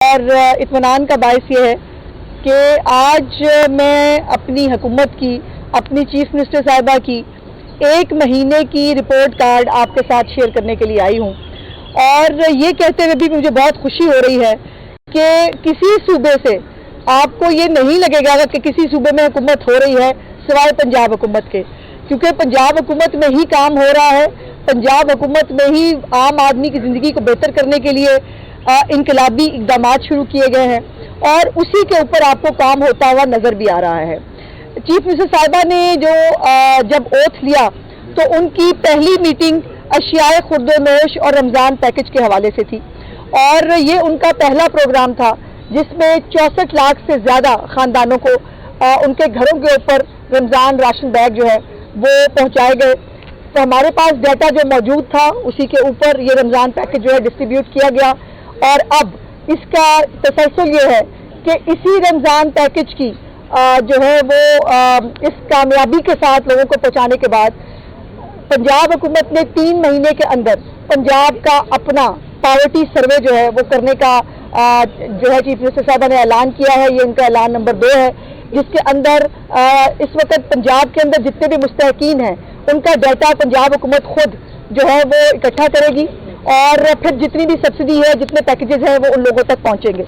اور اطمینان کا باعث یہ ہے کہ آج میں اپنی حکومت کی، اپنی چیف منسٹر صاحبہ کی 1 مہینے کی رپورٹ کارڈ آپ کے ساتھ شیئر کرنے کے لیے آئی ہوں، اور یہ کہتے ہوئے بھی مجھے بہت خوشی ہو رہی ہے کہ کسی صوبے سے آپ کو یہ نہیں لگے گا کہ کسی صوبے میں حکومت ہو رہی ہے سوائے پنجاب حکومت کے، کیونکہ پنجاب حکومت میں ہی کام ہو رہا ہے، پنجاب حکومت میں ہی عام آدمی کی زندگی کو بہتر کرنے کے لیے انقلابی اقدامات شروع کیے گئے ہیں، اور اسی کے اوپر آپ کو کام ہوتا ہوا نظر بھی آ رہا ہے۔ چیف منسٹر صاحبہ نے جو جب اوتھ لیا تو ان کی پہلی میٹنگ اشیاء خورد و نوش اور رمضان پیکج کے حوالے سے تھی، اور یہ ان کا پہلا پروگرام تھا جس میں 64 لاکھ سے زیادہ خاندانوں کو ان کے گھروں کے اوپر رمضان راشن بیگ جو ہے وہ پہنچائے گئے۔ تو ہمارے پاس ڈیٹا جو موجود تھا اسی کے اوپر یہ رمضان پیکج جو ہے ڈسٹریبیوٹ کیا گیا، اور اب اس کا تسلسل یہ ہے کہ اسی رمضان پیکج کی جو ہے وہ اس کامیابی کے ساتھ لوگوں کو پہنچانے کے بعد پنجاب حکومت نے 3 مہینے کے اندر پنجاب کا اپنا پاورٹی سروے جو ہے وہ کرنے کا جو ہے چیف منسٹر صاحبہ نے اعلان کیا ہے۔ یہ ان کا اعلان نمبر 2 ہے، جس کے اندر اس وقت پنجاب کے اندر جتنے بھی مستحقین ہیں ان کا ڈیٹا پنجاب حکومت خود جو ہے وہ اکٹھا کرے گی، اور پھر جتنی بھی سبسڈی ہے، جتنے پیکیجز ہیں وہ ان لوگوں تک پہنچیں گے۔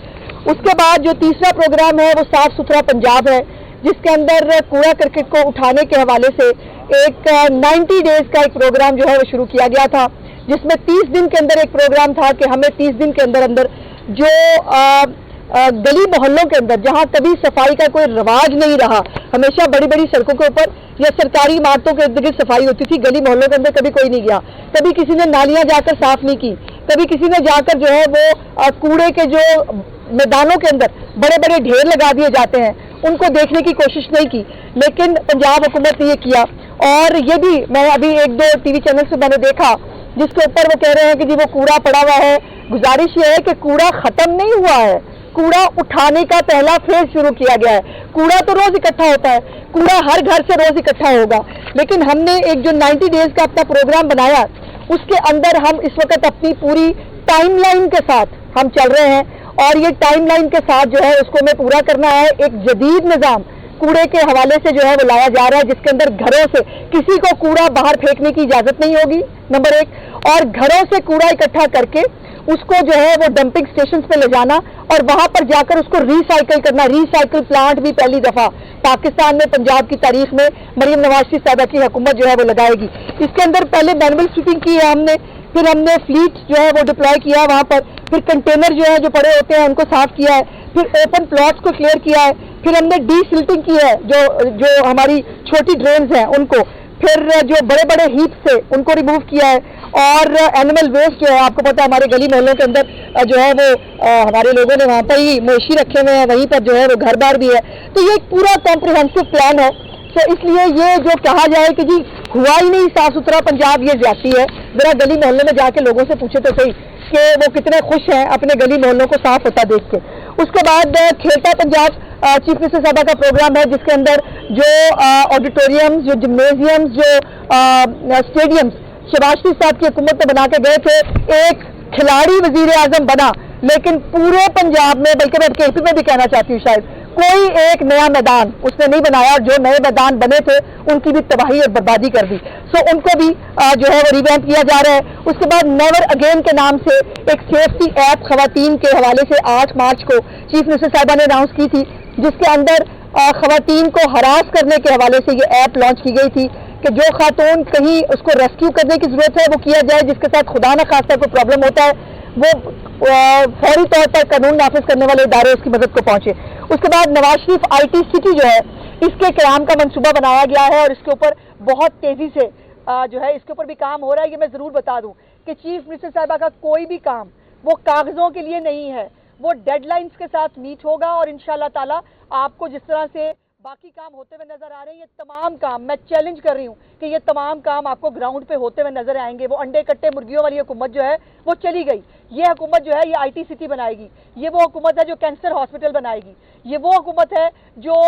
اس کے بعد جو تیسرا پروگرام ہے وہ صاف ستھرا پنجاب ہے، جس کے اندر کوڑا کرکٹ کو اٹھانے کے حوالے سے ایک 90 ڈیز کا ایک پروگرام جو ہے وہ شروع کیا گیا تھا، جس میں 30 دن کے اندر ایک پروگرام تھا کہ ہمیں 30 دن کے اندر جو گلی محلوں کے اندر جہاں کبھی صفائی کا کوئی رواج نہیں رہا، ہمیشہ بڑی بڑی سڑکوں کے اوپر یا سرکاری عمارتوں کے ارد گرد صفائی ہوتی تھی، گلی محلوں کے اندر کبھی کوئی نہیں گیا، کبھی کسی نے نالیاں جا کر صاف نہیں کی، کبھی کسی نے جا کر جو ہے وہ کوڑے کے جو میدانوں کے اندر بڑے بڑے ڈھیر لگا دیے جاتے ہیں ان کو دیکھنے کی کوشش نہیں کی، لیکن پنجاب حکومت نے یہ کیا۔ اور یہ بھی میں ابھی 1-2 ٹی وی چینل سے میں نے دیکھا جس کے اوپر وہ کہہ رہے ہیں کہ جی وہ کوڑا پڑا ہوا ہے۔ گزارش یہ ہے کہ کوڑا ختم نہیں ہوا ہے، کوڑا اٹھانے کا پہلا فیز شروع کیا گیا ہے۔ کوڑا تو روز اکٹھا ہوتا ہے، کوڑا ہر گھر سے روز اکٹھا ہوگا، لیکن ہم نے ایک جو 90 ڈیز کا اپنا پروگرام بنایا اس کے اندر ہم اس وقت اپنی پوری ٹائم لائن کے ساتھ ہم چل رہے ہیں، اور یہ ٹائم لائن کے ساتھ جو ہے اس کو ہمیں پورا کرنا ہے۔ ایک جدید نظام کوڑے کے حوالے سے جو ہے وہ لایا جا رہا ہے، جس کے اندر گھروں سے کسی کو کوڑا باہر پھینکنے کی اجازت نہیں ہوگی، نمبر 1، اور گھروں سے کوڑا اکٹھا کر کے اس کو جو ہے وہ ڈمپنگ سٹیشنز پہ لے جانا اور وہاں پر جا کر اس کو ری سائیکل کرنا۔ ری سائیکل پلانٹ بھی پہلی دفعہ پاکستان میں پنجاب کی تاریخ میں مریم نواز شریف صاحبہ کی حکومت جو ہے وہ لگائے گی۔ اس کے اندر پہلے مینول سویپنگ کی ہے ہم نے، پھر ہم نے فلیٹ جو ہے وہ ڈپلوائے کیا ہے وہاں پر، پھر کنٹینر جو ہے جو پڑے ہوتے ہیں ان کو صاف کیا ہے، پھر اوپن پلاٹس کو کلیئر کیا ہے، پھر ہم نے ڈی سلٹنگ کی ہے جو ہماری چھوٹی ڈرینز ہیں ان کو، پھر جو بڑے بڑے ہیپس تھے ان کو ریموو کیا ہے، اور اینیمل ویسٹ جو ہے آپ کو پتا ہے ہمارے گلی محلوں کے اندر جو ہے وہ ہمارے لوگوں نے وہاں پر ہی مویشی رکھے ہوئے ہیں، وہیں پر جو ہے وہ گھر بار بھی ہے۔ تو یہ ایک پورا کمپریہنسو پلان ہے، تو اس لیے یہ جو کہا جائے کہ جی ہوا ہی نہیں صاف ستھرا پنجاب، یہ زیادتی ہے۔ ذرا گلی محلے میں جا کے لوگوں سے پوچھے تو صحیح کہ وہ کتنے خوش ہیں اپنے گلی محلوں کو صاف ہوتا دیکھ کے۔ اس کے بعد کھیلتا پنجاب چیف منسٹر صاحبہ کا پروگرام ہے، جس کے اندر جو آڈیٹوریمز، جو جمنیزیم، جو اسٹیڈیمز شہباز شریف صاحب کی حکومت میں بنا کے گئے تھے، ایک کھلاڑی وزیر اعظم بنا، لیکن پورے پنجاب میں، بلکہ میں کے پی میں بھی کہنا چاہتی ہوں شاید کوئی ایک نیا میدان اس نے نہیں بنایا، اور جو نئے میدان بنے تھے ان کی بھی تباہی اور بربادی کر دی۔ سو ان کو بھی جو ہے وہ ریویمپ کیا جا رہا ہے۔ اس کے بعد نیور اگین کے نام سے ایک سیفٹی ایپ خواتین کے حوالے سے 8 مارچ کو چیف منسٹر صاحبہ نے اناؤنس کی تھی، جس کے اندر خواتین کو ہراس کرنے کے حوالے سے یہ ایپ لانچ کی گئی تھی کہ جو خاتون کہیں اس کو ریسکیو کرنے کی ضرورت ہے وہ کیا جائے، جس کے ساتھ خدا نہ خواستہ کوئی پرابلم ہوتا ہے وہ فوری طور پر قانون نافذ کرنے والے ادارے اس کی مدد کو پہنچے۔ اس کے بعد نواز شریف IT سٹی جو ہے اس کے قیام کا منصوبہ بنایا گیا ہے، اور اس کے اوپر بہت تیزی سے جو ہے اس کے اوپر بھی کام ہو رہا ہے۔ یہ میں ضرور بتا دوں کہ چیف منسٹر صاحبہ کا کوئی بھی کام وہ کاغذوں کے لیے نہیں ہے، وہ ڈیڈ لائنز کے ساتھ میٹ ہوگا، اور انشاءاللہ تعالی آپ کو جس طرح سے باقی کام ہوتے ہوئے نظر آ رہے ہیں، یہ تمام کام میں چیلنج کر رہی ہوں کہ یہ تمام کام آپ کو گراؤنڈ پہ ہوتے ہوئے نظر آئیں گے۔ وہ انڈے کٹے مرغیوں والی حکومت جو ہے وہ چلی گئی، یہ حکومت جو ہے یہ IT سٹی بنائے گی، یہ وہ حکومت ہے جو کینسر ہاسپٹل بنائے گی، یہ وہ حکومت ہے جو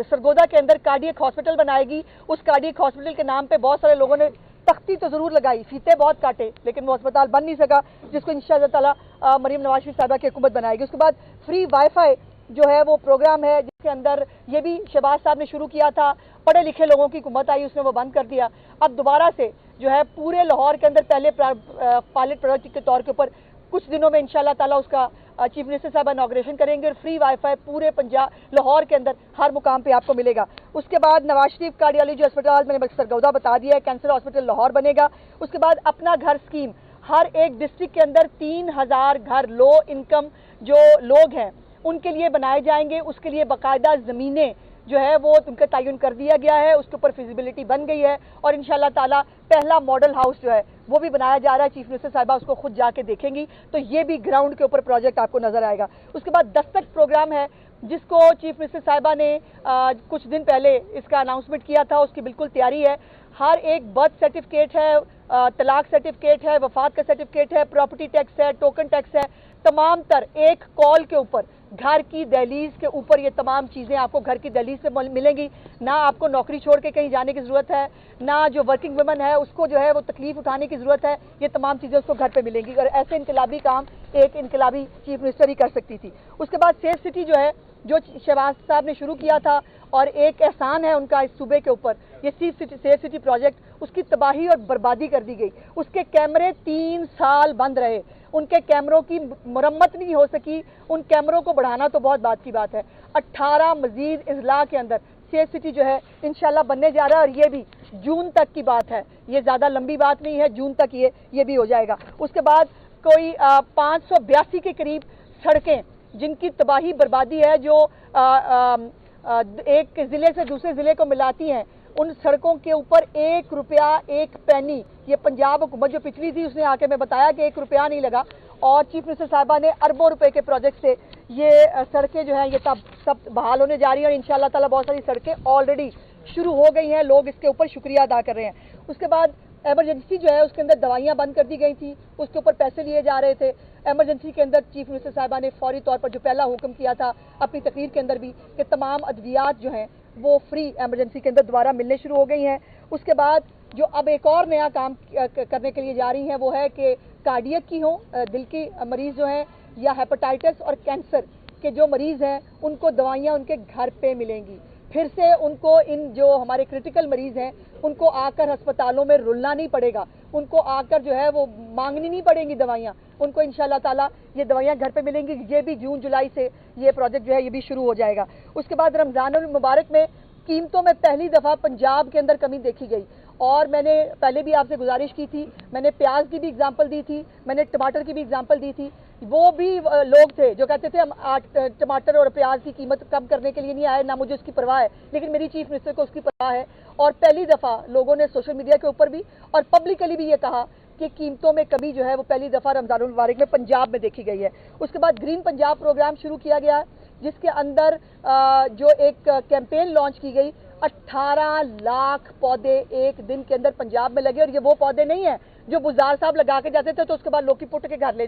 سرگودا کے اندر کارڈیک ہاسپٹل بنائے گی۔ اس کارڈیک ہاسپٹل کے نام پہ بہت سارے لوگوں نے تختی تو ضرور لگائی, فیتے بہت کاٹے, لیکن وہ اسپتال بن نہیں سکا, جس کو انشاءاللہ تعالیٰ مریم نواز شریف صاحبہ کی حکومت بنائے گی. اس کے بعد فری وائی فائی جو ہے وہ پروگرام ہے, جس کے اندر یہ بھی شہباز صاحب نے شروع کیا تھا, پڑھے لکھے لوگوں کی حکومت آئی, اس نے وہ بند کر دیا. اب دوبارہ سے جو ہے پورے لاہور کے اندر پہلے پائلٹ پروجیکٹ کے طور کے اوپر کچھ دنوں میں انشاءاللہ تعالیٰ اس کا چیف منسٹر صاحب انوگریشن کریں گے, اور فری وائی فائی پورے پنجاب لاہور کے اندر ہر مقام پہ آپ کو ملے گا. اس کے بعد نواز شریف کارڈیالوجی ہاسپٹل میں نے سرگودا بتا دیا ہے, کینسر ہاسپٹل لاہور بنے گا. اس کے بعد اپنا گھر اسکیم, ہر ایک ڈسٹرکٹ کے اندر 3000 گھر لو انکم جو لوگ ہیں ان کے لیے بنائے جائیں گے. اس کے لیے باقاعدہ زمینیں جو ہے وہ ان کا تعین کر دیا گیا ہے, اس کے اوپر فیزیبلٹی بن گئی ہے, اور انشاءاللہ تعالیٰ پہلا ماڈل ہاؤس جو ہے وہ بھی بنایا جا رہا ہے. چیف منسٹر صاحبہ اس کو خود جا کے دیکھیں گی, تو یہ بھی گراؤنڈ کے اوپر پروجیکٹ آپ کو نظر آئے گا. اس کے بعد دستک پروگرام ہے, جس کو چیف منسٹر صاحبہ نے کچھ دن پہلے اس کا اناؤنسمنٹ کیا تھا, اس کی بالکل تیاری ہے. ہر ایک برتھ سرٹیفکیٹ ہے, طلاق سرٹیفکیٹ ہے, وفات کا سرٹیفکیٹ ہے, پراپرٹی ٹیکس ہے, ٹوکن ٹیکس ہے, تمام تر ایک کال کے اوپر گھر کی دہلیز کے اوپر یہ تمام چیزیں آپ کو گھر کی دہلیز سے ملیں گی. نہ آپ کو نوکری چھوڑ کے کہیں جانے کی ضرورت ہے, نہ جو ورکنگ ویمن ہے اس کو جو ہے وہ تکلیف اٹھانے کی ضرورت ہے, یہ تمام چیزیں اس کو گھر پہ ملیں گی. اور ایسے انقلابی کام ایک انقلابی چیف منسٹر ہی کر سکتی تھی. اس کے بعد سیف سٹی جو ہے, جو شہباز صاحب نے شروع کیا تھا, اور ایک احسان ہے ان کا اس صوبے کے اوپر, یہ سیف سٹی پروجیکٹ, اس کی تباہی اور بربادی کر دی گئی. اس کے کیمرے 3 سال بند رہے, ان کے کیمروں کی مرمت نہیں ہو سکی. ان کیمروں کو بڑھانا تو بہت بات کی بات ہے. 18 مزید اضلاع کے اندر سیف سٹی جو ہے انشاءاللہ بننے جا رہا ہے, اور یہ بھی جون تک کی بات ہے, یہ زیادہ لمبی بات نہیں ہے, جون تک یہ بھی ہو جائے گا. اس کے بعد کوئی 582 کے قریب سڑکیں جن کی تباہی بربادی ہے, جو ایک ضلع سے دوسرے ضلع کو ملاتی ہیں, ان سڑکوں کے اوپر 1 روپیہ 1 پینی, یہ پنجاب حکومت جو پچھلی تھی اس نے آ کے میں بتایا کہ 1 روپیہ نہیں لگا, اور چیف منسٹر صاحبہ نے اربوں روپے کے پروجیکٹ سے یہ سڑکیں جو ہیں یہ سب بحال ہونے جا رہی ہیں, اور انشاءاللہ تعالیٰ بہت ساری سڑکیں آلریڈی شروع ہو گئی ہیں, لوگ اس کے اوپر شکریہ ادا کر رہے ہیں. اس کے بعد ایمرجنسی جو ہے اس کے اندر دوائیاں بند کر دی گئی تھی, اس کے اوپر پیسے لیے جا رہے تھے. ایمرجنسی کے اندر چیف منسٹر صاحبہ نے فوری طور پر جو پہلا حکم کیا تھا اپنی تقریر کے اندر بھی, کہ تمام ادویات جو ہیں وہ فری ایمرجنسی کے اندر دوبارہ ملنے شروع ہو گئی ہیں. اس کے بعد جو اب ایک اور نیا کام کرنے کے لیے جا رہی ہیں وہ ہے کہ کارڈیک کی ہوں, دل کی مریض جو ہیں, یا ہیپاٹائٹس اور کینسر کے جو مریض ہیں ان کو دوائیاں ان کے گھر پہ ملیں گی. پھر سے ان کو ان جو ہمارے کرٹیکل مریض ہیں ان کو آ کر ہسپتالوں میں رلنا نہیں پڑے گا, ان کو آ کر جو ہے وہ مانگنی نہیں پڑیں گی دوائیاں, ان کو انشاءاللہ تعالیٰ یہ دوائیاں گھر پہ ملیں گی. یہ بھی جون جولائی سے یہ پروجیکٹ جو ہے یہ بھی شروع ہو جائے گا. اس کے بعد رمضان المبارک میں قیمتوں میں پہلی دفعہ پنجاب کے اندر کمی دیکھی گئی, اور میں نے پہلے بھی آپ سے گزارش کی تھی, میں نے پیاز کی بھی اگزامپل دی تھی, میں نے ٹماٹر کی بھی اگزامپل دی تھی. وہ بھی لوگ تھے جو کہتے تھے ہم ٹماٹر اور پیاز کی قیمت کم کرنے کے لیے نہیں آئے, نہ مجھے اس کی پرواہ ہے, لیکن میری چیف منسٹر کو اس کی پرواہ ہے. اور پہلی دفعہ لوگوں نے سوشل میڈیا کے اوپر بھی اور پبلکلی بھی یہ کہا کہ قیمتوں میں کمی جو ہے وہ پہلی دفعہ رمضان المبارک میں پنجاب میں دیکھی گئی ہے. اس کے بعد گرین پنجاب پروگرام شروع کیا گیا, جس کے اندر جو ایک کیمپین لانچ کی گئی, 18 لاکھ پودے ایک دن کے اندر پنجاب میں لگے. اور یہ وہ پودے نہیں ہیں جو بزار صاحب لگا کے جاتے تھے تو اس کے بعد لوگ کی پٹ کے گھر لے